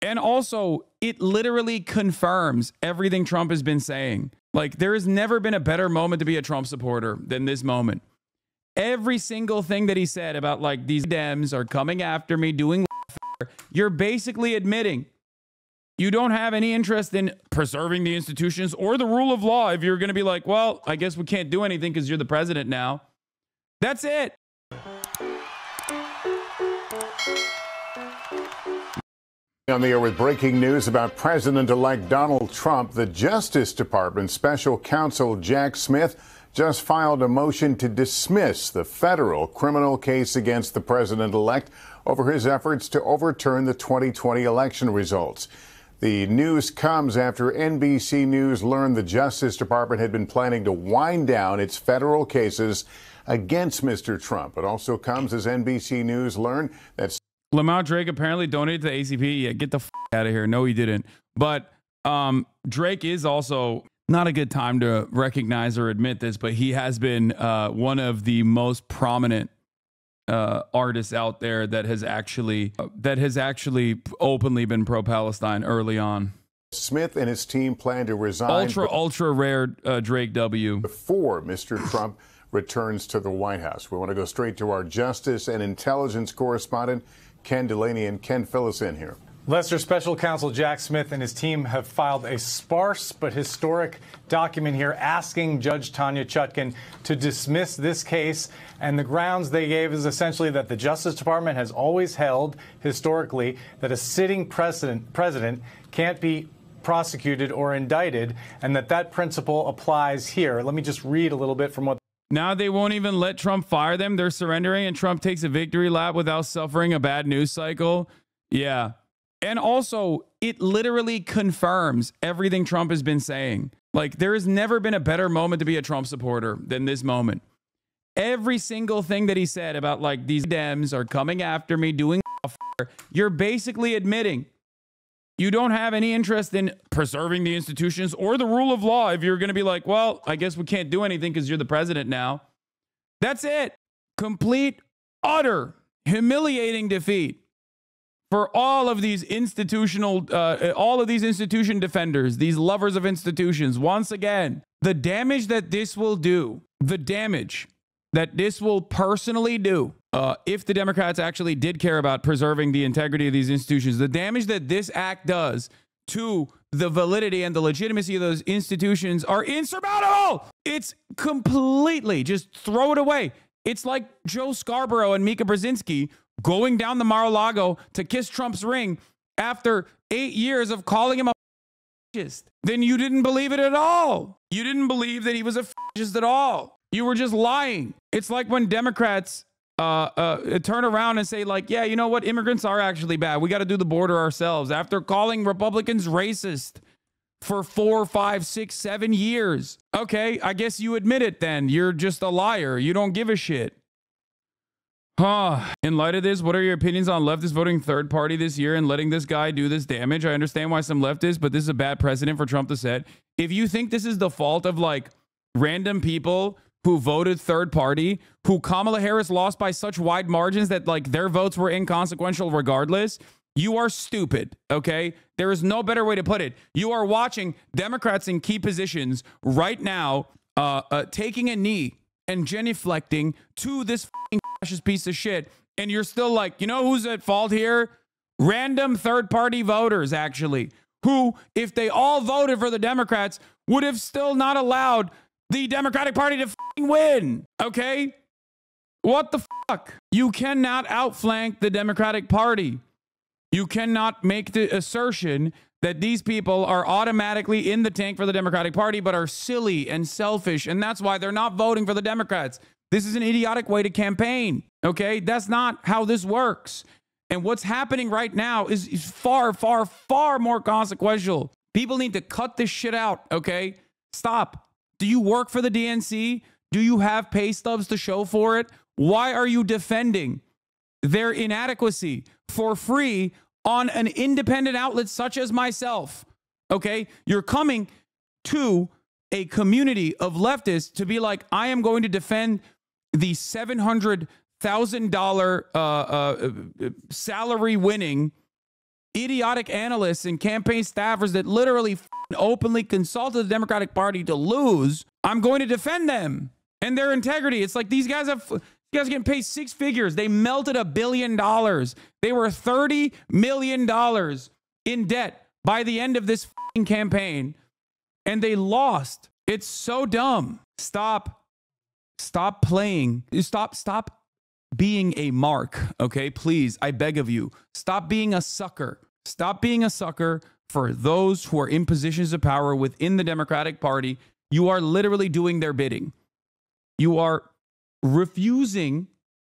And also, it literally confirms everything Trump has been saying. Like, there has never been a better moment to be a Trump supporter than this moment. Every single thing that he said about, like, these Dems are coming after me, doing welfare, you're basically admitting you don't have any interest in preserving the institutions or the rule of law if you're going to be like, well, I guess we can't do anything because you're the president now. That's it. On the air with breaking news about President-elect Donald Trump, the Justice Department Special Counsel Jack Smith just filed a motion to dismiss the federal criminal case against the president-elect over his efforts to overturn the 2020 election results. The news comes after NBC News learned the Justice Department had been planning to wind down its federal cases against Mr. Trump. It also comes as NBC News learned that Lamont Drake apparently donated to the ACP. Yeah, get the out of here. No, he didn't. But Drake is also not a good time to recognize or admit this, but he has been one of the most prominent artists out there that has actually openly been pro-Palestine early on. Smith and his team plan to resign. Ultra rare Drake W. Before Mr. Trump returns to the White House. We want to go straight to our justice and intelligence correspondent, Ken Delaney. And Ken, fill us in here. Lester, Special Counsel Jack Smith and his team have filed a sparse but historic document here asking Judge Tanya Chutkan to dismiss this case. And the grounds they gave is essentially that the Justice Department has always held historically that a sitting president can't be prosecuted or indicted, and that principle applies here. Let me just read a little bit from what. Now they won't even let Trump fire them. They're surrendering, and Trump takes a victory lap without suffering a bad news cycle. Yeah. And also, it literally confirms everything Trump has been saying. Like, there has never been a better moment to be a Trump supporter than this moment. Every single thing that he said about, like, these Dems are coming after me, doing welfare, you're basically admitting you don't have any interest in preserving the institutions or the rule of law if you're going to be like, well, I guess we can't do anything because you're the president now. That's it. Complete, utter, humiliating defeat for all of these institution defenders, these lovers of institutions. Once again, the damage that this will do, the damage that this will personally do, if the Democrats actually did care about preserving the integrity of these institutions, the damage that this act does to the validity and the legitimacy of those institutions are insurmountable. It's completely, just throw it away. It's like Joe Scarborough and Mika Brzezinski going down the Mar-a-Lago to kiss Trump's ring after 8 years of calling him a fascist. Then you didn't believe it at all. You didn't believe that he was a fascist at all. You were just lying. It's like when Democrats turn around and say, like, yeah, you know what? Immigrants are actually bad. We got to do the border ourselves. After calling Republicans racist for 4, 5, 6, 7 years. Okay, I guess you admit it then. You're just a liar. You don't give a shit. In light of this, what are your opinions on leftists voting third party this year and letting this guy do this damage? I understand why some leftists, but this is a bad precedent for Trump to set. If you think this is the fault of, like, random people who voted third party, who Kamala Harris lost by such wide margins that, like, their votes were inconsequential regardless, you are stupid, okay? There is no better way to put it. You are watching Democrats in key positions right now taking a knee and genuflecting to this fascist piece of shit, and you're still like, you know who's at fault here? Random third-party voters, actually, who, if they all voted for the Democrats, would have still not allowed the Democratic Party to win, okay? What the fuck? You cannot outflank the Democratic Party. You cannot make the assertion that these people are automatically in the tank for the Democratic Party, but are silly and selfish, and that's why they're not voting for the Democrats. This is an idiotic way to campaign, okay? That's not how this works. And what's happening right now is far, far, far more consequential. People need to cut this shit out, okay? Stop. Do you work for the DNC? Do you have pay stubs to show for it? Why are you defending their inadequacy for free on an independent outlet such as myself? Okay, you're coming to a community of leftists to be like, I am going to defend the $700,000 salary winning idiotic analysts and campaign staffers that literally openly consulted the Democratic Party to lose, I'm going to defend them and their integrity. It's like these guys are getting paid six figures. They melted $1 billion. They were $30 million in debt by the end of this campaign, and they lost. It's so dumb. Stop playing. Stop being a mark, okay? Please, I beg of you. Stop being a sucker. Stop being a sucker for those who are in positions of power within the Democratic Party. You are literally doing their bidding. You are refusing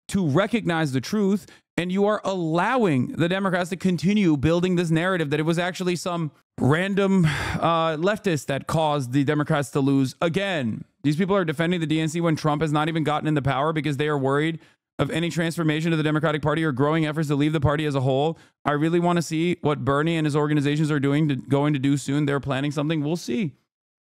to recognize the truth, and you are allowing the Democrats to continue building this narrative that it was actually some random leftist that caused the Democrats to lose again. These people are defending the DNC when Trump has not even gotten into power because they are worried of any transformation to the Democratic Party or growing efforts to leave the party as a whole. I really want to see what Bernie and his organizations are going to do soon. They're planning something. We'll see.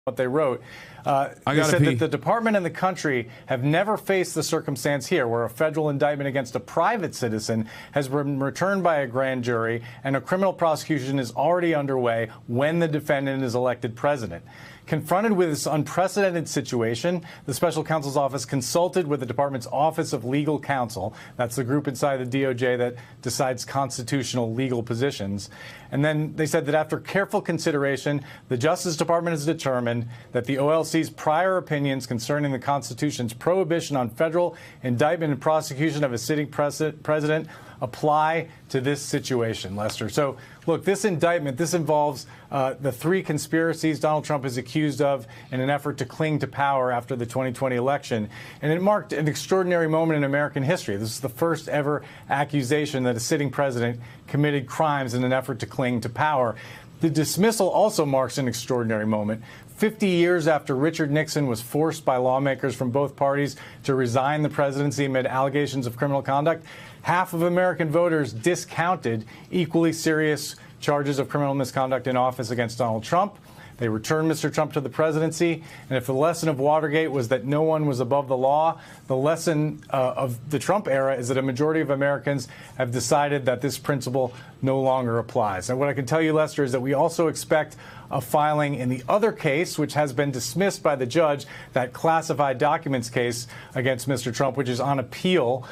What they wrote. They said that the department and the country have never faced the circumstance here where a federal indictment against a private citizen has been returned by a grand jury and a criminal prosecution is already underway when the defendant is elected president. Confronted with this unprecedented situation, the special counsel's office consulted with the department's Office of Legal Counsel. That's the group inside the DOJ that decides constitutional legal positions. And then they said that after careful consideration, the Justice Department has determined that the OLC's prior opinions concerning the Constitution's prohibition on federal indictment and prosecution of a sitting president apply to this situation, Lester. So, look, this indictment, this involves the three conspiracies Donald Trump is accused of in an effort to cling to power after the 2020 election. And it marked an extraordinary moment in American history. This is the first ever accusation that a sitting president committed crimes in an effort to cling to power. The dismissal also marks an extraordinary moment. 50 years after Richard Nixon was forced by lawmakers from both parties to resign the presidency amid allegations of criminal conduct, half of American voters discounted equally serious charges of criminal misconduct in office against Donald Trump. They returned Mr. Trump to the presidency. And if the lesson of Watergate was that no one was above the law, the lesson of the Trump era is that a majority of Americans have decided that this principle no longer applies. And what I can tell you, Lester, is that we also expect a filing in the other case, which has been dismissed by the judge, that classified documents case against Mr. Trump, which is on appeal.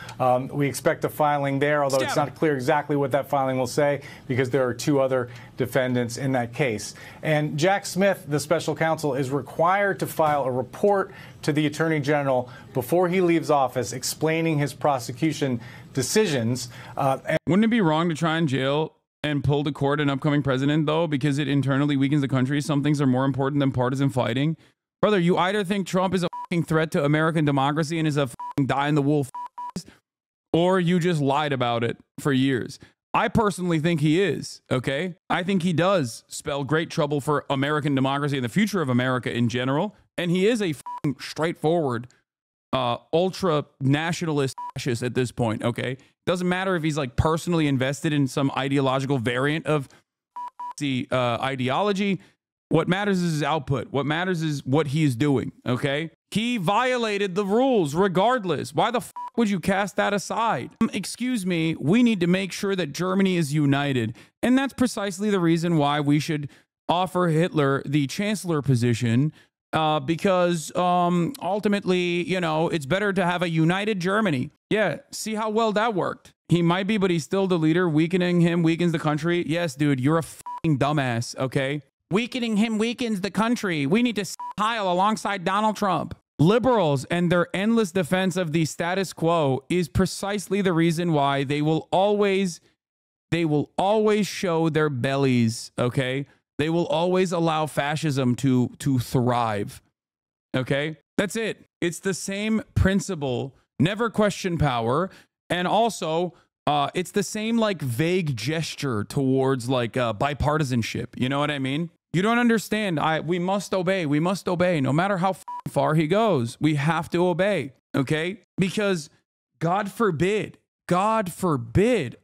We expect a filing there, although it's not clear exactly what that filing will say because there are two other defendants in that case. And Jack Smith, the special counsel, is required to file a report to the Attorney General before he leaves office explaining his prosecution decisions. Wouldn't it be wrong to try and jail and pull to court an upcoming president, though, because it internally weakens the country? Some things are more important than partisan fighting. Brother, you either think Trump is a fucking threat to American democracy and is a fucking die-in-the-wool or you just lied about it for years. I personally think he is, okay? I think he does spell great trouble for American democracy and the future of America in general, and he is a fucking straightforward ultra-nationalist fascist at this point, okay? Doesn't matter if he's like personally invested in some ideological variant of the ideology. What matters is his output. What matters is what he's doing, okay? He violated the rules regardless. Why the would you cast that aside? Excuse me, we need to make sure that Germany is united. And that's precisely the reason why we should offer Hitler the chancellor position, because ultimately, you know, it's better to have a united Germany. Yeah, see how well that worked. He might be, but he's still the leader. Weakening him weakens the country. Yes, dude, you're a fucking dumbass, okay? Weakening him weakens the country. We need to pile alongside Donald Trump. Liberals and their endless defense of the status quo is precisely the reason why they will always show their bellies, okay? They will always allow fascism to thrive, okay? That's it. It's the same principle. Never question power. And also, it's the same like vague gesture towards like bipartisanship. You know what I mean? You don't understand. We must obey. We must obey. No matter how far he goes, we have to obey. Okay? Because God forbid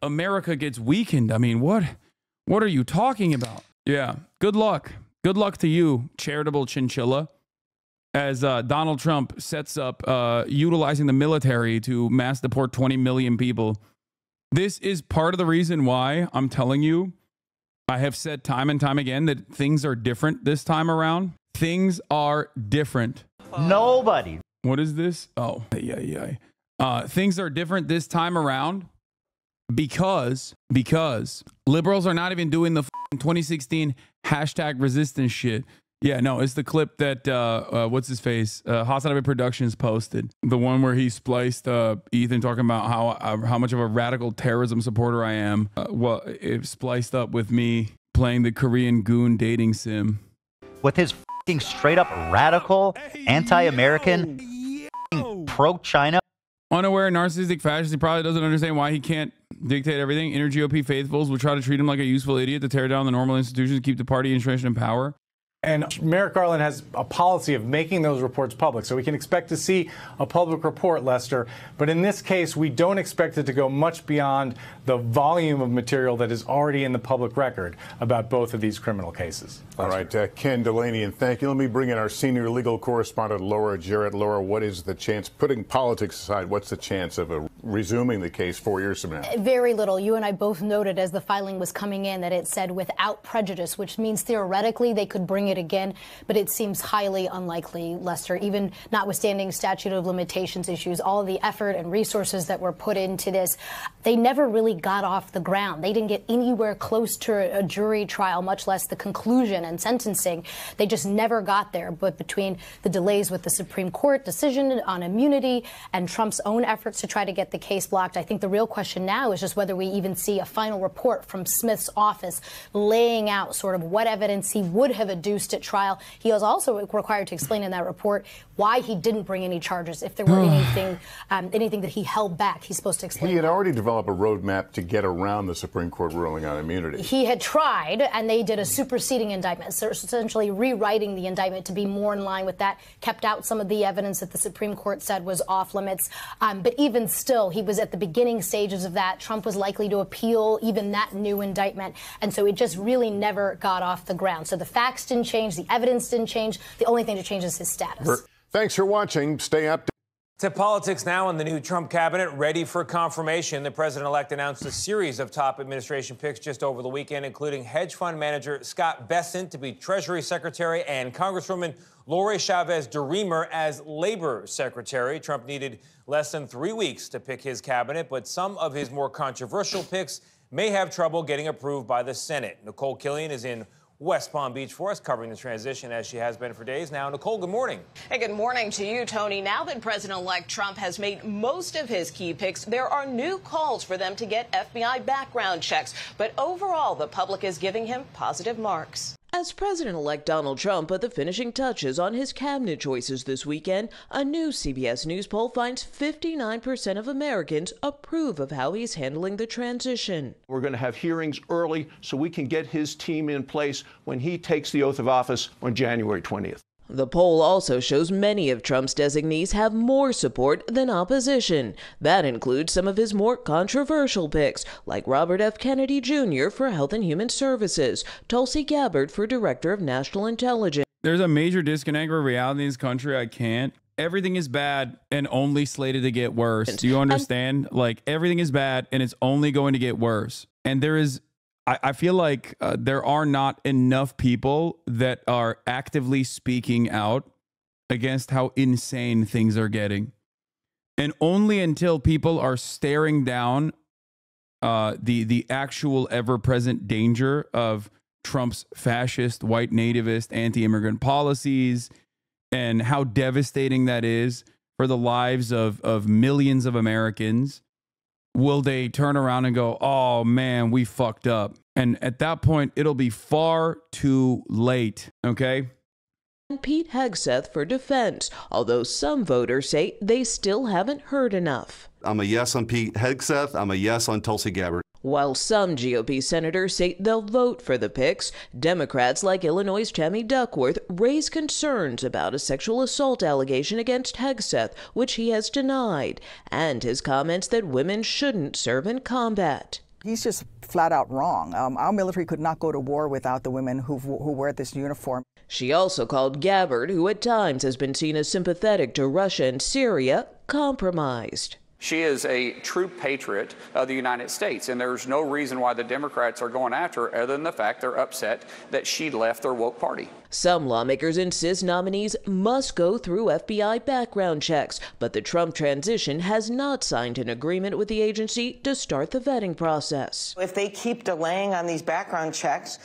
America gets weakened. I mean, what are you talking about? Yeah. Good luck. Good luck to you, charitable chinchilla, as Donald Trump sets up utilizing the military to mass deport 20 million people. This is part of the reason why I'm telling you I have said time and time again that things are different this time around. Things are different. Nobody. What is this? Oh, yeah. Things are different this time around because liberals are not even doing the 2016 hashtag resistance shit. Yeah, no, it's the clip that what's his face HasanAbi Productions posted, the one where he spliced Ethan talking about how much of a radical terrorism supporter I am. Well, it spliced up with me playing the Korean goon dating sim With his f***ing straight up radical, anti-American, pro-China. unaware, narcissistic fascist. He probably doesn't understand why he can't dictate everything. Inner GOP faithfuls will try to treat him like a useful idiot to tear down the normal institutions, keep the party entrenched in power. And Merrick Garland has a policy of making those reports public. So we can expect to see a public report, Lester. But in this case, we don't expect it to go much beyond the volume of material that is already in the public record about both of these criminal cases. All right, Ken Delaney, and thank you. Let me bring in our senior legal correspondent, Laura Jarrett. Laura, what is the chance, putting politics aside, what's the chance of resuming the case 4 years from now? Very little. You and I both noted as the filing was coming in that it said without prejudice, which means theoretically they could bring it again, but it seems highly unlikely, Lester, even notwithstanding statute of limitations issues, all of the effort and resources that were put into this, they never really got off the ground. They didn't get anywhere close to a jury trial, much less the conclusion and sentencing. They just never got there. But between the delays with the Supreme Court decision on immunity and Trump's own efforts to try to get the case blocked, I think the real question now is just whether we even see a final report from Smith's office laying out sort of what evidence he would have adduced at trial. He was also required to explain in that report why he didn't bring any charges. If there were anything that he held back, he's supposed to explain. He had that. already developed a roadmap to get around the Supreme Court ruling on immunity. He had tried, and they did a superseding indictment, so essentially rewriting the indictment to be more in line with that, kept out some of the evidence that the Supreme Court said was off limits. But even still, he was at the beginning stages of that. Trump was likely to appeal even that new indictment. And so it just really never got off the ground. So the facts didn't change. The evidence didn't change. The only thing to change is his status. Thanks for watching. Stay up. To politics now, in the new Trump cabinet ready for confirmation. The president-elect announced a series of top administration picks just over the weekend, including hedge fund manager Scott Bessent to be Treasury Secretary and Congresswoman Lori Chavez DeRemer as Labor Secretary. Trump needed less than 3 weeks to pick his cabinet, but some of his more controversial picks may have trouble getting approved by the Senate. Nicole Killian is in West Palm Beach for us, covering the transition as she has been for days now. Nicole, good morning. Hey, good morning to you, Tony. Now that President-elect Trump has made most of his key picks, there are new calls for them to get FBI background checks. But overall, the public is giving him positive marks. As President-elect Donald Trump put the finishing touches on his cabinet choices this weekend, a new CBS News poll finds 59% of Americans approve of how he's handling the transition. We're going to have hearings early so we can get his team in place when he takes the oath of office on January 20th. The poll also shows many of Trump's designees have more support than opposition. That includes some of his more controversial picks, like Robert F. Kennedy Jr. for Health and Human Services, Tulsi Gabbard for Director of National Intelligence. There's a major disconnect with reality in this country. I can't. Everything is bad and only slated to get worse. Do you understand? Like, everything is bad and it's only going to get worse. And there is... I feel like there are not enough people that are actively speaking out against how insane things are getting. And only until people are staring down the actual ever-present danger of Trump's fascist, white nativist, anti-immigrant policies and how devastating that is for the lives of millions of Americans, will they turn around and go, oh, man, we fucked up. And at that point, it'll be far too late, okay? And Pete Hegseth for defense, although some voters say they still haven't heard enough. I'm a yes on Pete Hegseth. I'm a yes on Tulsi Gabbard. While some GOP senators say they'll vote for the picks, Democrats like Illinois' Tammy Duckworth raise concerns about a sexual assault allegation against Hegseth, which he has denied, and his comments that women shouldn't serve in combat. He's just flat out wrong. Our military could not go to war without the women who wear this uniform. She also called Gabbard, who at times has been seen as sympathetic to Russia and Syria, compromised. She is a true patriot of the United States, and there's no reason why the Democrats are going after her other than the fact they're upset that she left their woke party. Some lawmakers insist nominees must go through FBI background checks, but the Trump transition has not signed an agreement with the agency to start the vetting process. If they keep delaying on these background checks,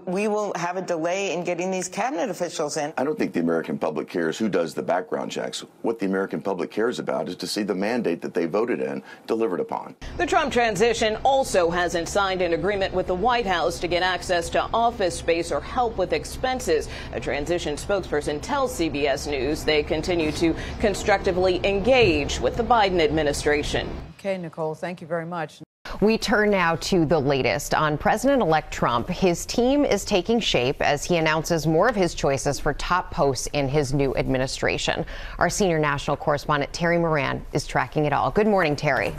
we will have a delay in getting these cabinet officials in. I don't think the American public cares who does the background checks. What the American public cares about is to see the mandate that they voted in delivered upon. The Trump transition also hasn't signed an agreement with the White House to get access to office space or help with expenses. A transition spokesperson tells CBS News they continue to constructively engage with the Biden administration. Okay, Nicole, thank you very much. We turn now to the latest on President-elect Trump. His team is taking shape as he announces more of his choices for top posts in his new administration. Our senior national correspondent, Terry Moran, is tracking it all. Good morning, Terry.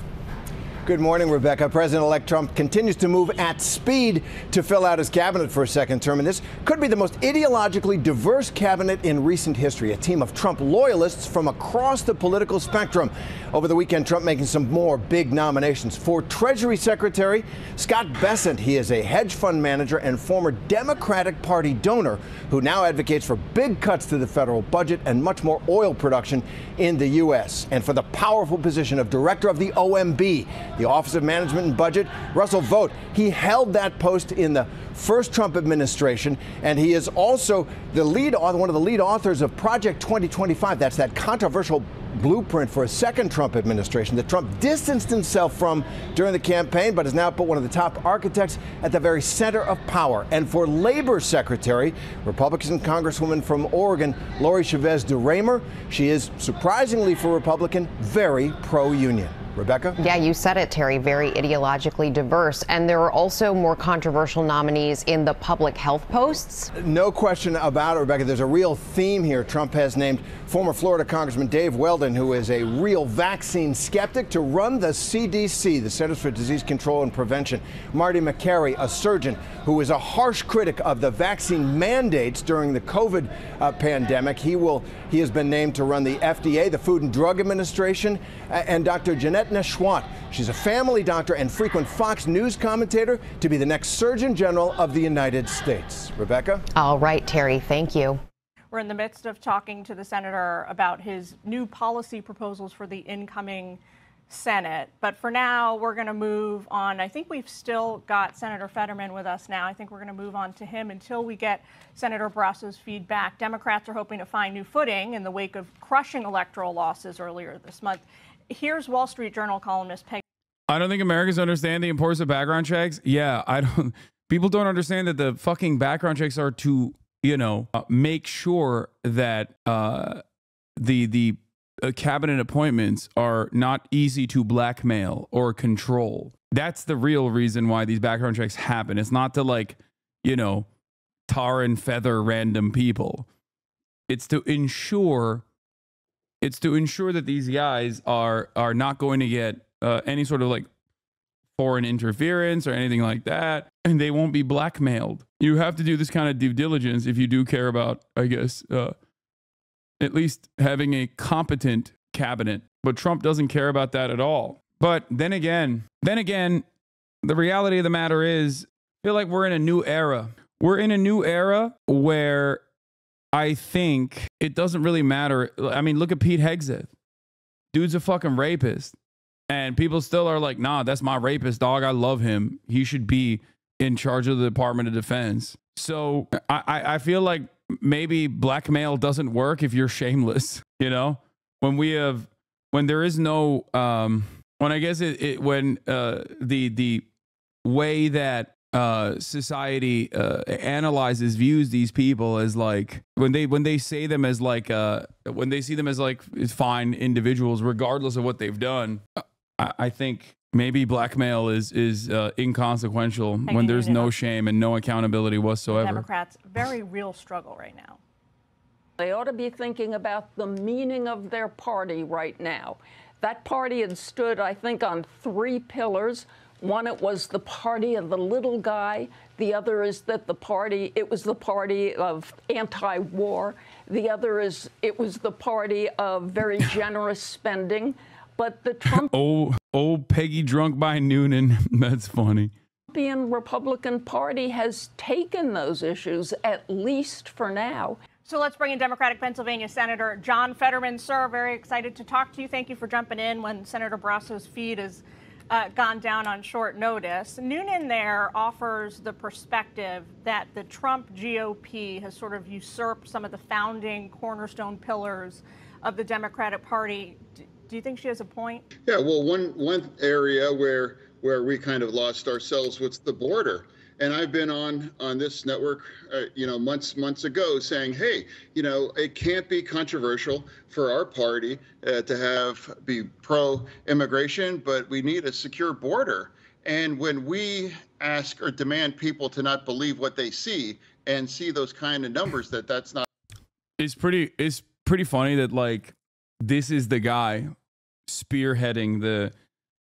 Good morning, Rebecca. President-elect Trump continues to move at speed to fill out his cabinet for a second term, and this could be the most ideologically diverse cabinet in recent history. A team of Trump loyalists from across the political spectrum. Over the weekend, Trump making some more big nominations. For Treasury Secretary, Scott Bessent. He is a hedge fund manager and former Democratic Party donor who now advocates for big cuts to the federal budget and much more oil production in the U.S. And for the powerful position of director of the OMB, the Office of Management and Budget, Russell Vought. He held that post in the first Trump administration, and he is also the lead author, one of the lead authors of Project 2025. That's that controversial blueprint for a second Trump administration that Trump distanced himself from during the campaign, but has now put one of the top architects at the very center of power. And for Labor Secretary, Republican Congresswoman from Oregon, Lori Chavez DeRaymer, she is surprisingly for Republican, very pro-union. Rebecca? Yeah, you said it, Terry. Very ideologically diverse. And there are also more controversial nominees in the public health posts. No question about it, Rebecca. There's a real theme here. Trump has named former Florida Congressman Dave Weldon, who is a real vaccine skeptic, to run the CDC, the Centers for Disease Control and Prevention. Marty McCary, a surgeon who is a harsh critic of the vaccine mandates during the COVID pandemic. He has been named to run the FDA, the Food and Drug Administration, and Dr. Jeanette Neshwat. She's a family doctor and frequent Fox News commentator, to be the next Surgeon General of the United States. Rebecca? All right, Terry, thank you. We're in the midst of talking to the senator about his new policy proposals for the incoming Senate. But for now, we're going to move on. I think we've still got Senator Fetterman with us now. I think we're going to move on to him until we get Senator Barrasso's feedback. Democrats are hoping to find new footing in the wake of crushing electoral losses earlier this month. Here's Wall Street Journal columnist Peg. I don't think Americans understand the importance of background checks. Yeah, people don't understand that the fucking background checks are to, make sure that the cabinet appointments are not easy to blackmail or control. That's the real reason why these background checks happen. It's not to tar and feather random people. It's to ensure that these guys are not going to get any sort of foreign interference or anything like that, and they won't be blackmailed. You have to do this kind of due diligence if you do care about, I guess, at least having a competent cabinet. But Trump doesn't care about that at all. But then again, the reality of the matter is, I feel like we're in a new era. We're in a new era where I think it doesn't really matter. I mean, look at Pete Hegseth. Dude's a fucking rapist. And people still are like, nah, that's my rapist, dog. I love him. He should be in charge of the Department of Defense. So I feel like maybe blackmail doesn't work if you're shameless, when there is no, when I guess when the way that society analyzes, views these people as when they see them as fine individuals regardless of what they've done. I think maybe blackmail is inconsequential when there's no shame and no accountability whatsoever. Democrats, very real struggle right now. They ought to be thinking about the meaning of their party right now. That party had stood, I think, on 3 pillars. One, it was the party of the little guy. The other is that it was the party of anti-war. The other is it was the party of very generous spending. But the Trump oh, Peggy drunk by Noonan. That's funny. Republican Party has taken those issues, at least for now. So let's bring in Democratic Pennsylvania Senator John Fetterman. Sir, very excited to talk to you. Thank you for jumping in when Senator Barrasso's feed has gone down on short notice. Noonan there offers the perspective that the Trump GOP has sort of usurped some of the founding cornerstone pillars of the Democratic Party. Do you think she has a point? Yeah, well, one area where we kind of lost ourselves was the border. And I've been on this network, months ago saying, hey, it can't be controversial for our party to be pro-immigration, but we need a secure border. And when we ask or demand people to not believe what they see and see those kind of numbers, that's not. It's pretty funny that like this is the guy spearheading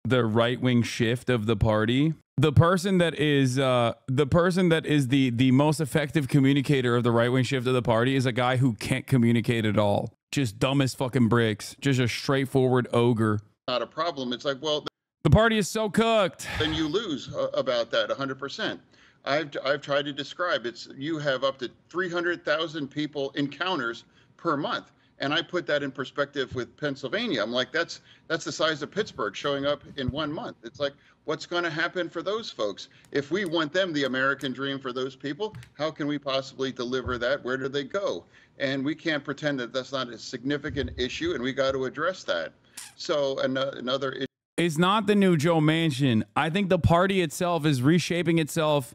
the right-wing shift of the party. The person that is the most effective communicator of the right-wing shift of the party is a guy who can't communicate at all. Just dumb as fucking bricks. Just a straightforward ogre. Not a problem. It's like, well, the party is so cooked. Then you lose about that 100%. I've tried to describe you have up to 300,000 people encounters per month. And I put that in perspective with Pennsylvania. I'm like, that's the size of Pittsburgh showing up in 1 month. It's like, what's going to happen for those folks? If we want them, the American dream for those people, how can we possibly deliver that? Where do they go? And we can't pretend that that's not a significant issue, and we got to address that. So another issue. It's not the new Joe Manchin. I think the party itself is reshaping itself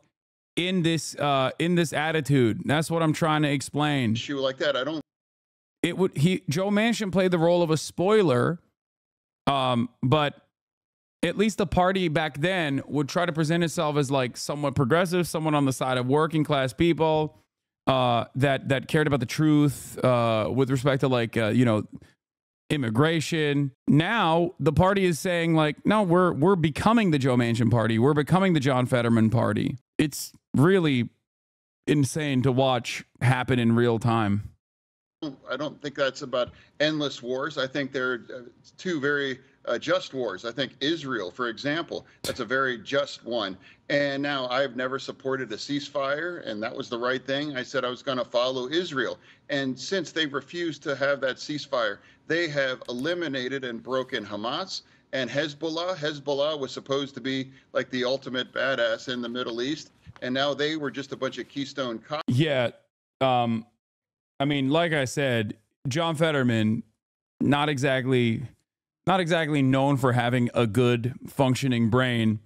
in this attitude. That's what I'm trying to explain. Issue like that, I don't. Joe Manchin played the role of a spoiler, but at least the party back then would try to present itself as like somewhat progressive, someone on the side of working class people that cared about the truth with respect to like immigration. Now the party is saying like, no, we're becoming the Joe Manchin party. We're becoming the John Fetterman party. It's really insane to watch happen in real time. I don't think that's about endless wars. I think there are two very just wars. I think Israel, for example, that's a very just one. And now I've never supported a ceasefire, and that was the right thing. I said I was going to follow Israel. And since they refused to have that ceasefire, they have eliminated and broken Hamas and Hezbollah. Hezbollah was supposed to be like the ultimate badass in the Middle East, and now they were just a bunch of Keystone cops. Yeah. I mean, like I said, John Fetterman, not exactly known for having a good functioning brain.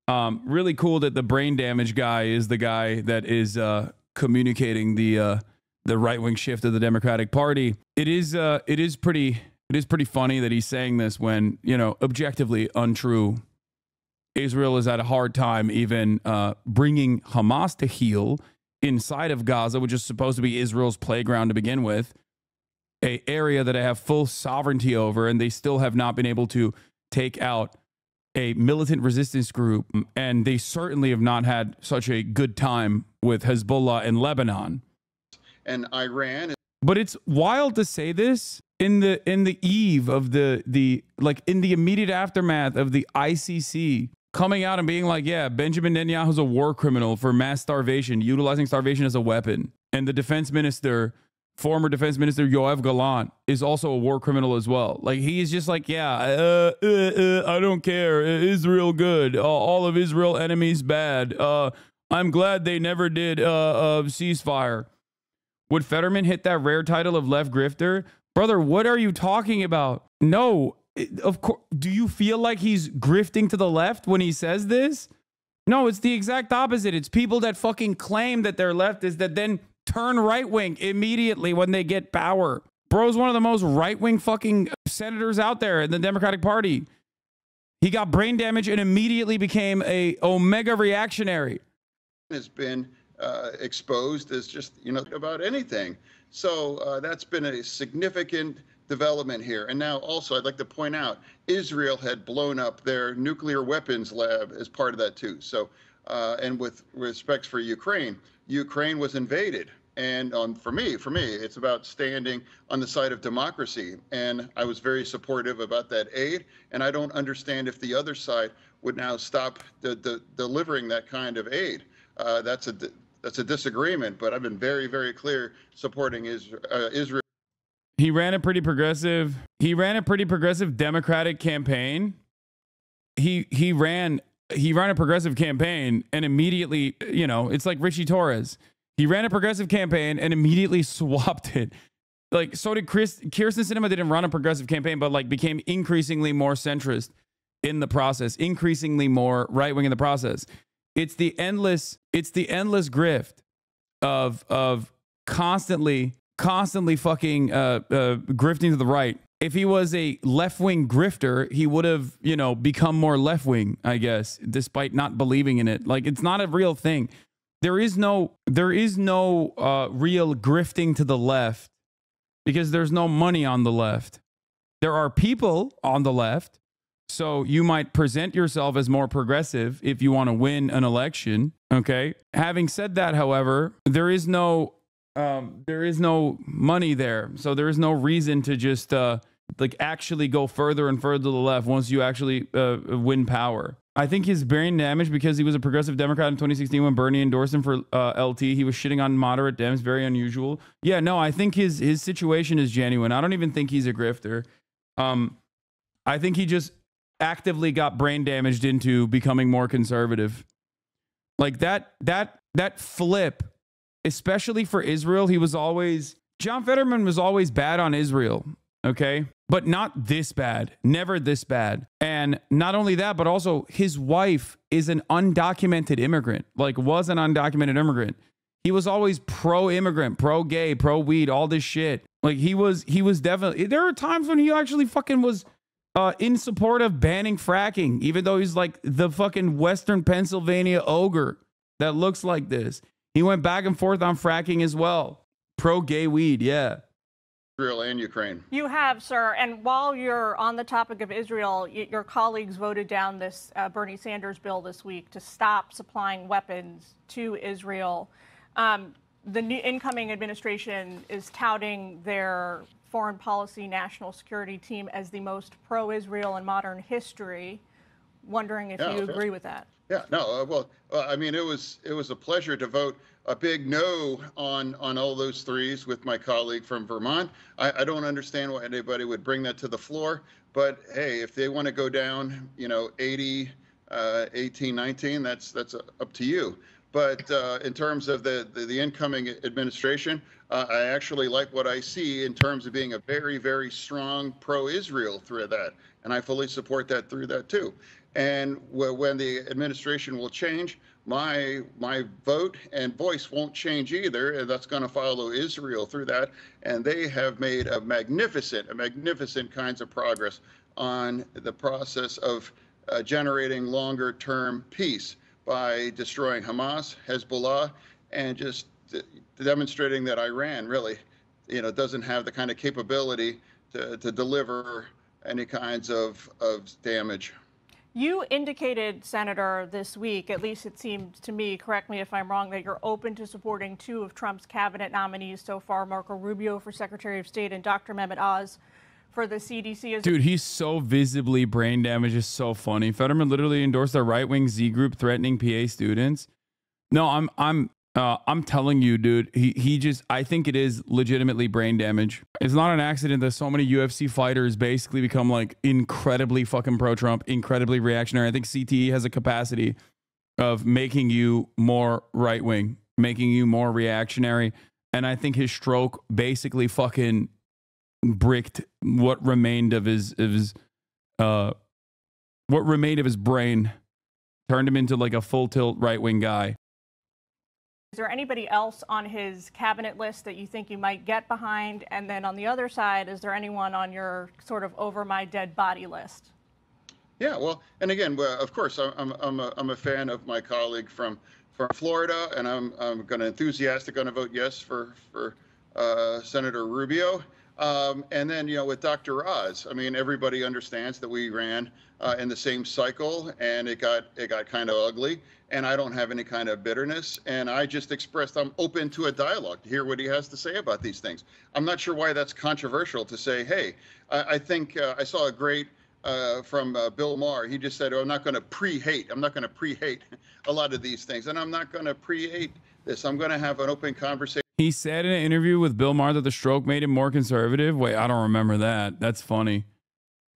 Really cool that the brain damage guy is the guy that is communicating the right-wing shift of the Democratic Party. It is pretty funny that he's saying this when, objectively untrue. Israel is at a hard time even bringing Hamas to heel inside of Gaza, which is supposed to be Israel's playground to begin with, an area that they have full sovereignty over, and they still have not been able to take out a militant resistance group. And they certainly have not had such a good time with Hezbollah in Lebanon. And Iran. But it's wild to say this in the eve of in the immediate aftermath of the ICC coming out and being like, yeah, Benjamin Netanyahu's a war criminal for mass starvation, utilizing starvation as a weapon. And the defense minister, former defense minister Yoav Gallant, is also a war criminal as well. Like, he's just like, yeah, I don't care. Israel good. All of Israel enemies bad. I'm glad they never did a ceasefire. Would Fetterman hit that rare title of left grifter? Brother, what are you talking about? No. Of course, do you feel like he's grifting to the left when he says this? No, it's the exact opposite. It's people that fucking claim that they're leftists that then turn right-wing immediately when they get power. Bro's one of the most right-wing fucking senators out there in the Democratic Party. He got brain damage and immediately became a omega reactionary. Has been exposed as just, about anything. So that's been a significant development here. And now also I'd like to point out Israel had blown up their nuclear weapons lab as part of that too. So and with respect for Ukraine was invaded And for me, it's about standing on the side of democracy. And I was very supportive about that aid. And I don't understand if the other side would now stop delivering that kind of aid. That's a disagreement. But I've been very, very clear supporting Israel. He ran a pretty progressive Democratic campaign. He ran a progressive campaign and immediately, you know, it's like Richie Torres. He ran a progressive campaign and immediately swapped it. Like, so did Kyrsten Sinema. Didn't run a progressive campaign, but like became increasingly more centrist in the process, increasingly more right wing in the process. It's the endless grift of constantly fucking grifting to the right. If he was a left-wing grifter, he would have, you know, become more left-wing, I guess, despite not believing in it. Like, it's not a real thing. There is no real grifting to the left because there's no money on the left. There are people on the left, so you might present yourself as more progressive if you want to win an election. Okay. Having said that, however, there is no money there, so there is no reason to just like actually go further and further to the left once you actually win power. I think his brain damage because he was a progressive Democrat in 2016 when Bernie endorsed him for LT. He was shitting on moderate Dems, very unusual. Yeah, no, I think his situation is genuine. I don't even think he's a grifter. I think he just actively got brain damaged into becoming more conservative. Like that flip, especially for Israel, John Fetterman was always bad on Israel. Okay. But not this bad, never this bad. And not only that, but also his wife is an undocumented immigrant, like was an undocumented immigrant. He was always pro-immigrant, pro-gay, pro-weed, all this shit. Like he was definitely, there are times when he actually fucking was in support of banning fracking, even though he's like the fucking Western Pennsylvania ogre that looks like this. He went back and forth on fracking as well. Pro-gay weed, yeah. Israel and Ukraine. You have, sir. And while you're on the topic of Israel, your colleagues voted down this Bernie Sanders bill this week to stop supplying weapons to Israel. The new incoming administration is touting their foreign policy national security team as the most pro-Israel in modern history. Wondering if you agree with that. Yeah, no, well, I mean, it was a pleasure to vote a big no on all those threes with my colleague from Vermont. I don't understand why anybody would bring that to the floor, but hey, if they want to go down, you know, 80, 18, 19, that's up to you. But in terms of the incoming administration, I actually like what I see in terms of being a very, very strong pro-Israel through that, and I fully support that through that too. And when the administration will change, my vote and voice won't change either, and that's going to follow Israel through that. And they have made a magnificent kinds of progress on the process of generating longer-term peace by destroying Hamas, Hezbollah, and just demonstrating that Iran really, you know, doesn't have the kind of capability to deliver any kinds of damage. You indicated, Senator, this week, at least it seemed to me, correct me if I'm wrong, that you're open to supporting two of Trump's cabinet nominees so far, Marco Rubio for Secretary of State and Dr. Mehmet Oz for the CDC. Dude, he's so visibly brain damaged. It's so funny. Fetterman literally endorsed a right-wing Z group threatening PA students. No, I'm telling you, dude, he just, I think it is legitimately brain damage. It's not an accident that so many UFC fighters basically become like incredibly fucking pro-Trump, incredibly reactionary. I think CTE has a capacity of making you more right-wing, making you more reactionary. And I think his stroke basically fucking bricked what remained of his brain, turned him into like a full tilt right-wing guy. Is there anybody else on his cabinet list that you think you might get behind? And then on the other side, is there anyone on your sort of over my dead body list? Yeah, well, and again, of course, I'm a fan of my colleague from Florida, and I'm going to enthusiastic going to vote yes for Senator Rubio. And then, you know, with Dr. Oz, I mean, everybody understands that we ran in the same cycle, and it got kind of ugly. and I don't have any kind of bitterness. And I just expressed I'm open to a dialogue to hear what he has to say about these things. I'm not sure why that's controversial to say, hey, I think I saw a great from Bill Maher. He just said, oh, I'm not going to pre-hate. I'm not going to pre-hate a lot of these things. And I'm not going to pre-hate this. I'm going to have an open conversation. He said in an interview with Bill Maher that the stroke made him more conservative. Wait, I don't remember that. That's funny.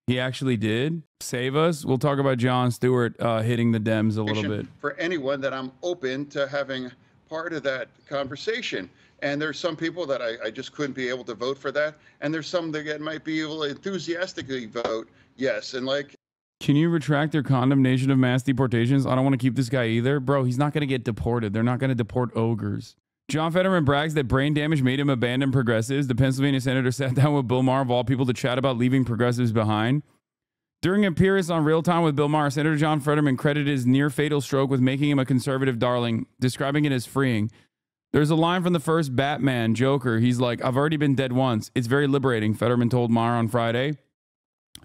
He actually did. Save us. We'll talk about Jon Stewart hitting the Dems a little bit. For anyone that I'm open to having part of that conversation. And there's some people that I just couldn't be able to vote for that. And there's some that might be able to enthusiastically vote yes. And like, can you retract their condemnation of mass deportations? I don't want to keep this guy either. Bro, he's not going to get deported. They're not going to deport ogres. John Fetterman brags that brain damage made him abandon progressives. The Pennsylvania senator sat down with Bill Maher, of all people, to chat about leaving progressives behind. During an appearance on Real Time with Bill Maher, Senator John Fetterman credited his near-fatal stroke with making him a conservative darling, describing it as freeing. There's a line from the first Batman, Joker. He's like, I've already been dead once. It's very liberating, Fetterman told Maher on Friday.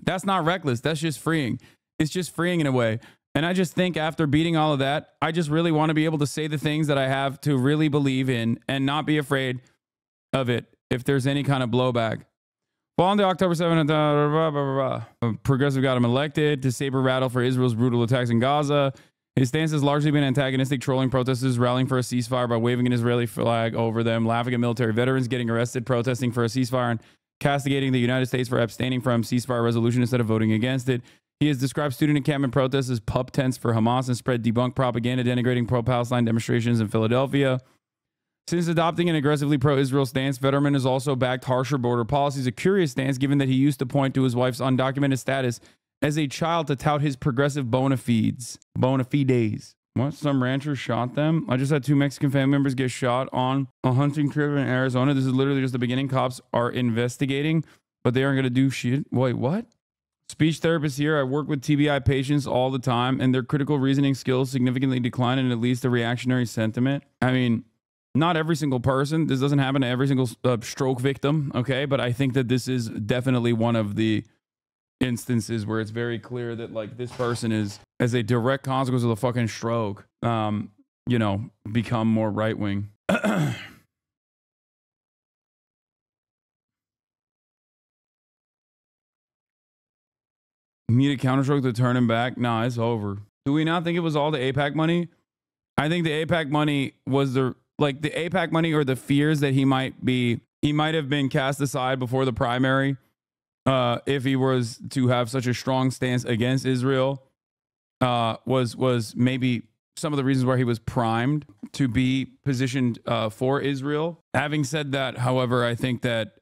That's not reckless. That's just freeing. It's just freeing in a way. And I just think after beating all of that, I just really want to be able to say the things that I have to really believe in and not be afraid of it if there's any kind of blowback. Well, on the October 7th, progressive got him elected to saber rattle for Israel's brutal attacks in Gaza. His stance has largely been antagonistic, trolling protesters, rallying for a ceasefire by waving an Israeli flag over them, laughing at military veterans getting arrested, protesting for a ceasefire, and castigating the United States for abstaining from ceasefire resolution instead of voting against it. He has described student encampment protests as pup tents for Hamas and spread debunked propaganda denigrating pro-Palestine demonstrations in Philadelphia. Since adopting an aggressively pro-Israel stance, Fetterman has also backed harsher border policies, a curious stance given that he used to point to his wife's undocumented status as a child to tout his progressive bona fides. What? Some ranchers shot them? I just had 2 Mexican family members get shot on a hunting trip in Arizona. This is literally just the beginning. Cops are investigating, but they aren't going to do shit. Wait, what? Speech therapist here. I work with TBI patients all the time, and their critical reasoning skills significantly decline, and it leads to reactionary sentiment. I mean, not every single person. This doesn't happen to every single stroke victim, okay? But I think that this is definitely one of the instances where it's very clear that, like, this person is, as a direct consequence of the fucking stroke, you know, become more right-wing. Need a counterstroke to turn him back? Nah, it's over. Do we not think it was all the AIPAC money? I think the AIPAC money was the AIPAC money, or the fears that he might have been cast aside before the primary if he was to have such a strong stance against Israel was maybe some of the reasons why he was primed to be positioned for Israel. Having said that, however, I think that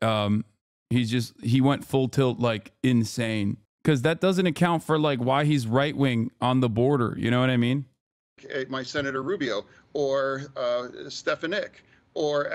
he went full tilt, like insane. Because that doesn't account for like why he's right wing on the border. You know what I mean? My Senator Rubio or Stefanik or